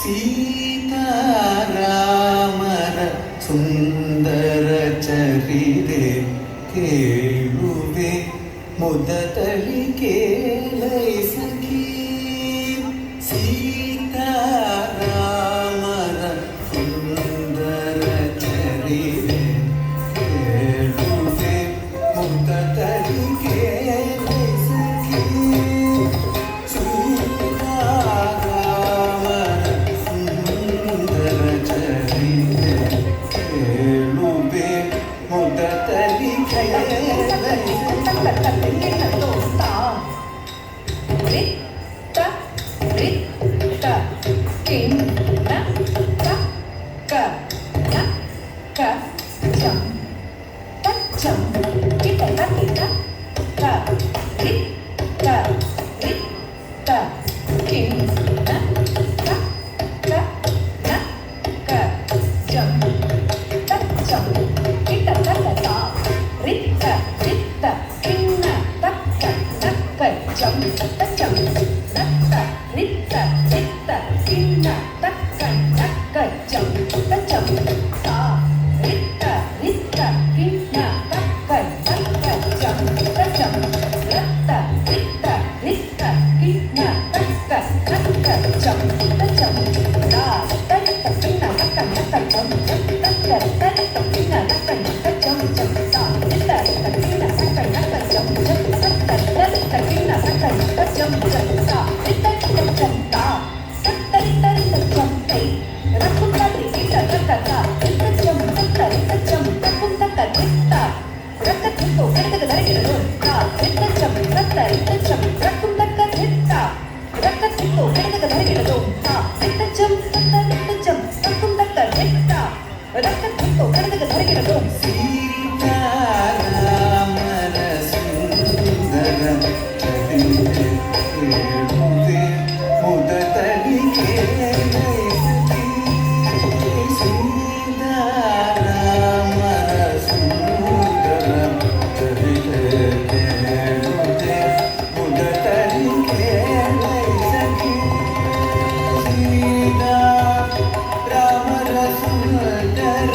ಸೀತಾರಾಮರ ಸುಂದರ ಚರಿದೆ ಕೇಳುವೆ ಮುದತಳಿ ಕೇಳೈ ಸಖಿ. ಸೀತಾರಾಮರ ಸುಂದರ ಚರಿದೆ ಕೇಳುವೆ ಮುದತಳಿ ಕೇಳೈ ಸಖಿ. ಸೀತಾರಾಮರ ಸುಂದರ ಚರಿದೆ ಕೇಳುವೆ ಮುದತಳಿ ಕೇಳೈ ಸೀತಾರಾಮರ ಸುಂದರ ಚರಿದೆ ಕೇಳುವೆ ಮುದತಳಿ ಕೇಳೈ ಸಖಿ. ಸೀತಾರಾಮರ ಸುಂದರ ಚರಿದೆ ಕೇಳುವೆ ಮುದತಳಿ ಕೇಳೈ ಸಖಿ. ಸೀತಾರಾಮರ ಸುಂದರ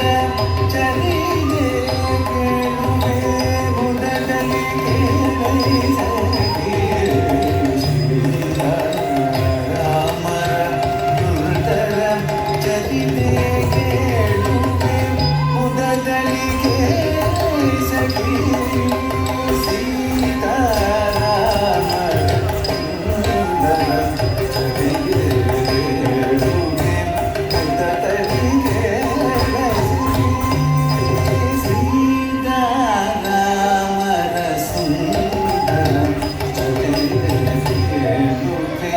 ಚರಿದೆ ಕೇಳುವೆ ಮುದತಳಿ ಕೇಳೈ ಸಖಿ. ಸೀತಾರಾಮರ ಸುಂದರ ಚರಿದೆ ಕೇಳುವೆ ಮುದತಳಿ ಕೇಳೈ ಸಖಿ. ಸೀತಾರಾಮರ ಸುಂದರ ಚರಿದೆ ಕೇಳುವೆ ಮುದತಳಿ ಕೇಳೈ ಸಖಿ. ಸೀತಾರಾಮರ ಸುಂದರ ಚರಿದೆ ಕೇಳುವೆ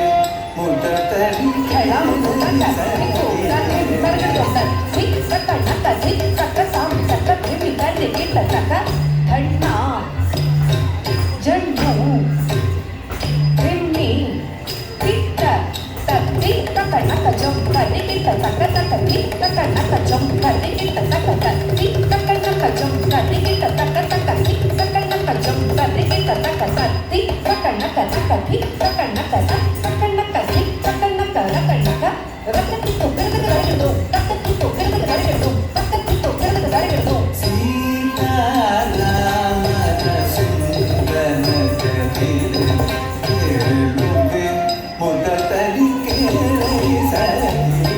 ಮುದತಳಿ ಸೀತಾರಾಮರ ಸುಂದರ ಚರಿದೆ ಕೇಳುವೆ ಮುದತಳಿ ಕೇಳೈ ಸಖಿ.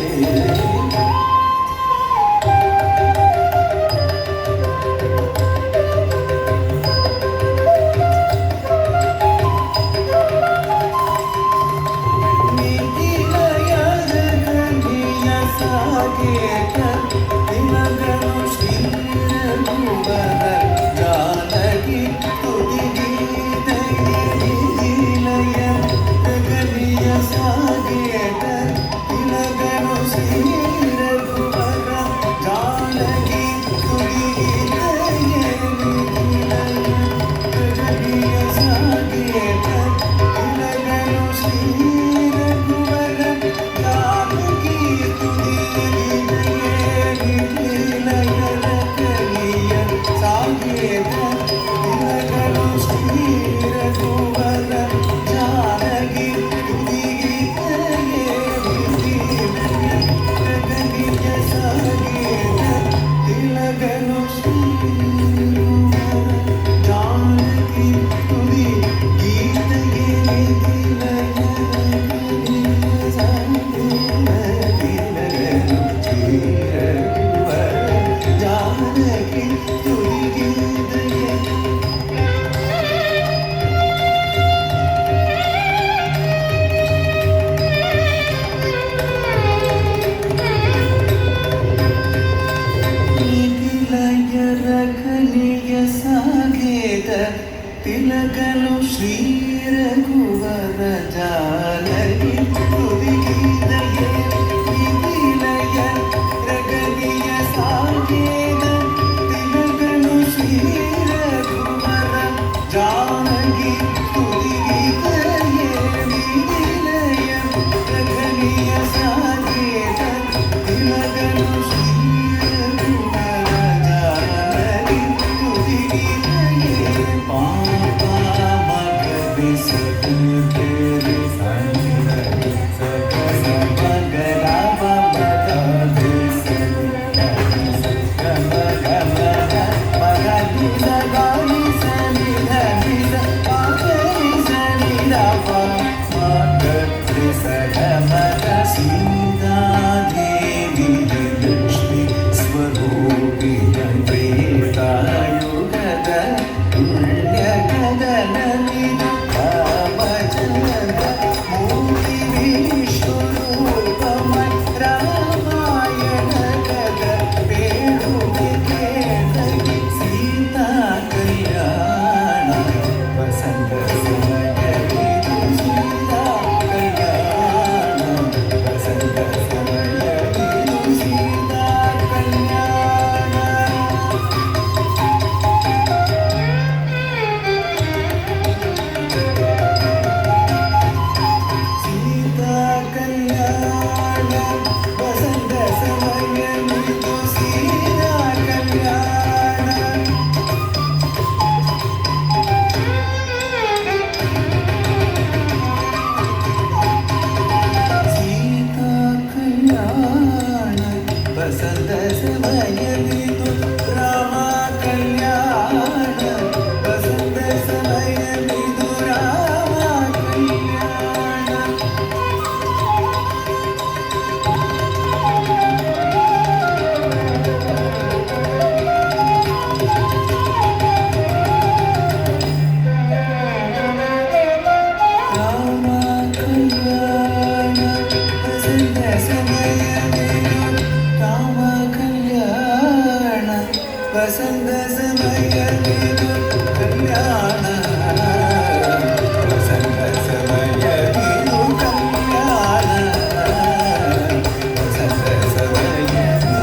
ನಿಖಿಲಯದ ಗಣಿಯ ಸಾಗೇತ ನಿಮಗನು ಶ್ರೀರಘುವರ ಜಾನಕಿ ತುದಿಗೀತೆಗೆ. ನಿಖಿಲಯದ ಗಣಿಯ ಸಾಗೇತ ನಿಮಗನು ಶ್ರೀರಘುವರ ಜಾನಕಿ ತುದಿಗೀತೆಗೆ. ನಿಖಿಲಯದ ಗಣಿಯ ಸಾಗೇತ ನಿಮಗನು ಶ್ರೀರಘುವರ ಜಾನಕಿ ತುದಿಗೀತೆಗೆ. ಸೀತಾದೇವಿ ಲಕ್ಷ್ಮಿ ಸ್ವರೂಪಿಯ ತ್ರೇತಾಯುಗದ ಪುಣ್ಯ ಕದನವಿದು ರಾಮಚಂದ್ರ ಮೂರ್ತಿ ವಿಶ್ವರೂಪಮಯ ರಾಮಾಯಣ ಕದ ಬೇಡುವೆ ಕೇಳಲಿ ಸೀತಾ ಕಲ್ಯಾಣ ವಸಂತ ಸಮಯವಿದು ಸೀತಾ ಕಲ್ಯಾಣ ವಸಂತ ಸಮಯವಿದು ಸೀತಾ ಕಲ್ಯಾಣ ಸೀತಾ ಕಲ್ಯಾಣ ವಸಂತ ಸಮಯವಿದು ಸೀತಾ ಕಲ್ಯಾಣ ಸೀತಾ ಕಲ್ಯಾಣ ವಸಂತ ಸಮಯವಿದು ರಾಮ ಕಲ್ಯಾಣ ವಸಂತ ಸಮಯವಿದು ರಾಮ ಕಲ್ಯಾಣ ರಾಮ ಕಲ್ಯಾಣ ವಸಂತ ಸಮಯವಿದು ರಾಮ ಕಲ್ಯಾಣ ವಸಂತ ಸಮಯವಿದು ಕಲ್ಯಾಣ ವಸಂತ ಸಮಯವಿದು ಕಲ್ಯಾಣ ವಸಂತ ಸಮಯವಿದು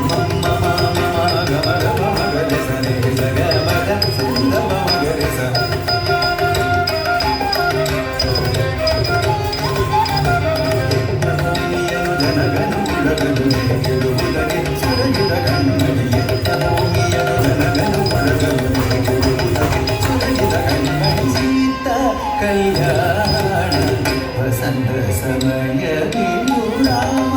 ಮಮ್ಮ ಮಮ ಗಮ ಗಮ ಗರಿ ಸನಿ ಸಗ ಮಗ ಸಂದ ಮಮ ಗರಿ ಸ ನಮೋಮಿಯನು ಜನಗನು ಉಳಗನು ನೇಗಿಡುವುದಕ್ಕೆ ಸುರಗಿದ ಕಣ್ಣನಿಗೆ ನಮೋಮಿಯನು ಜನಗನು ಉಳಗನು ನೇಗಿಡುವುದಕ್ಕೆ ಸುರಗಿದ ಕಣ್ಣನಿ ಸೀತಾ ಕಲ್ಯಾಣ ವಸಂತ ಸಮಯವಿದು ರಾಮ